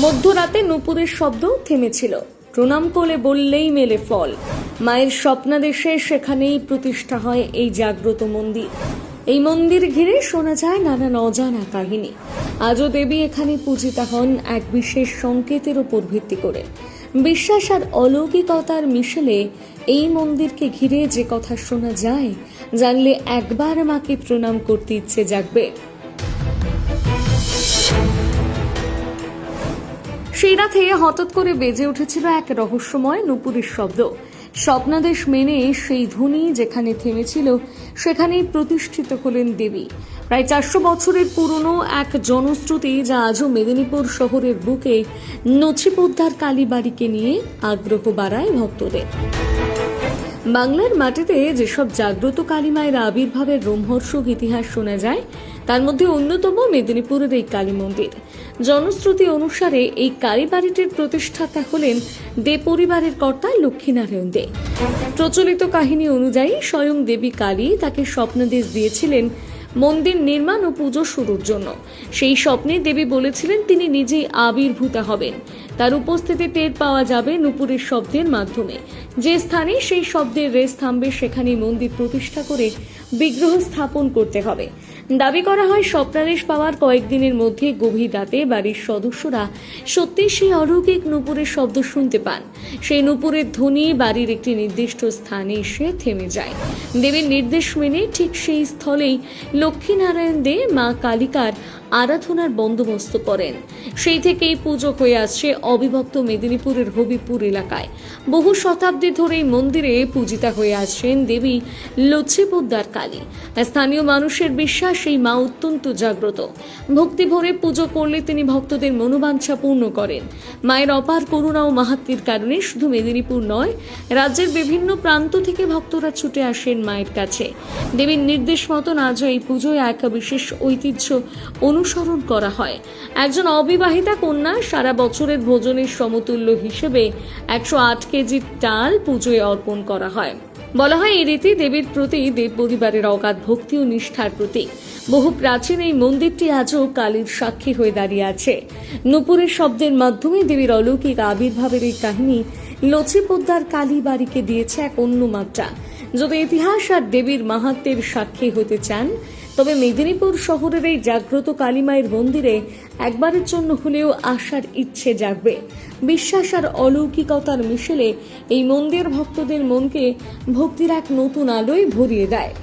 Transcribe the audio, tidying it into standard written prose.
মধ্যরাতে নূপুরের শব্দ থেমেছিল। প্রণাম করে বললেই মেলে ফল। মায়ের স্বপ্নাদেশে সেখানেই প্রতিষ্ঠা হয় এই জাগ্রত মন্দির। এই মন্দির ঘিরে শোনা যায় নানান অজানা কাহিনী। আজও দেবী এখানে পূজিতা হন এক বিশেষ সংকেতের উপর ভিত্তি করে। বিশ্বাস আর অলৌকিকতার মিশেলে এই মন্দিরকে ঘিরে যে কথা শোনা যায়, জানলে একবার মাকে প্রণাম করতে ইচ্ছে জাগবে। সেই রাতে হঠাৎ করে বেজে উঠেছিল এক রহস্যময় নূপুরের শব্দ। স্বপ্নাদেশ মেনে সেই ধ্বনি যেখানে থেমেছিল সেখানেই প্রতিষ্ঠিত হলেন দেবী। প্রায় 400 বছরের পুরনো এক জনশ্রুতি, যা আজও মেদিনীপুর শহরের বুকে নছিপোদ্দার কালীবাড়িকে নিয়ে আগ্রহ বাড়ায় ভক্তদের। বাংলার মাটিতে যেসব জাগ্রত কালীমায়ের আবির্ভাবের রোমহর্ষক ইতিহাস শোনা যায়, তার মধ্যে অন্যতম মেদিনীপুরের এই কালী মন্দির। জনশ্রুতি অনুসারে এই কালীবাড়িটির প্রতিষ্ঠাতা হলেন দে পরিবারের কর্তা লক্ষ্মীনারায়ণ দে। প্রচলিত কাহিনী অনুযায়ী স্বয়ং দেবী কালী তাকে স্বপ্নাদেশ দিয়েছিলেন মন্দির নির্মাণ ও পুজো শুরুর জন্য। সেই স্বপ্নে দেবী বলেছিলেন তিনি নিজেই আবির্ভূতা হবেন। তার উপস্থিতি টের পাওয়া যাবে নূপুরের শব্দের মাধ্যমে। যে স্থানে সেই শব্দের রেশ থামবে সেখানেই মন্দির প্রতিষ্ঠা করে বিগ্রহ স্থাপন করতে হবে। দাবি করা হয় স্বপ্নাদেশ পাওয়ার কয়েকদিনের মধ্যে গভীর রাতে বাড়ির সদস্যরা সত্যি সেই অলৌকিক নূপুরের শব্দ শুনতে পান। সেই নূপুরের ধ্বনি বাড়ির একটি নির্দিষ্ট স্থানে এসে থেমে যায়। দেবীর নির্দেশ মেনে ঠিক সেই স্থলেই লক্ষ্মীনারায়ণ দে মা কালিকার আরাধনার বন্দোবস্ত করেন। সেই থেকেই পুজো হয়ে আসছে অবিভক্ত মেদিনীপুরের হবিপুর এলাকায়। বহু শতাব্দী ধরে এই মন্দিরে পূজিতা হয়ে আসছেন দেবী লচ্ছিপোদ্দার কালী। স্থানীয় মানুষের বিশ্বাস এই মা অত্যন্ত জাগ্রত। ভক্তি ভরে পুজো করলে তিনি ভক্তদের মনোবাঞ্ছা পূর্ণ করেন। মায়ের অপার করুণা ও মাহাত্ম্যের কারণে শুধু মেদিনীপুর নয়, রাজ্যের বিভিন্ন প্রান্ত থেকে ভক্তরা ছুটে আসেন মায়ের কাছে। দেবীর নির্দেশ মতন আজও এই পুজোয় এক বিশেষ ঐতিহ্য অনুসরণ করা হয়। একজন অবিবাহিতা কন্যা সারা বছরের ভোজনের সমতুল্য হিসেবে 108 কেজি ডাল পুজোয় অর্পণ করা হয়। বলা হয় এই রীতি দেবীর প্রতি দেব পরিবারের অগাধ ভক্তি ও নিষ্ঠার প্রতীক। বহু প্রাচীন এই মন্দিরটি আজও কালীর সাক্ষী হয়ে দাঁড়িয়ে আছে। নূপুরের শব্দের মাধ্যমে দেবীর অলৌকিক আবির্ভাবের এই কাহিনী লচ্ছিপোদ্দার কালীবাড়িকে দিয়েছে এক অন্য মাত্রা। যদি ইতিহাস আর দেবীর মাহাত্ম্যের সাক্ষী হতে চান, তবে মেদিনীপুর শহরের এই জাগ্রত কালীমায়ের মন্দিরে একবারের জন্য হলেও আসার ইচ্ছে জাগবে। বিশ্বাস আর অলৌকিকতার মিশেলে এই মন্দির ভক্তদের মনকে ভক্তির এক নতুন আলোয় ভরিয়ে দেয়।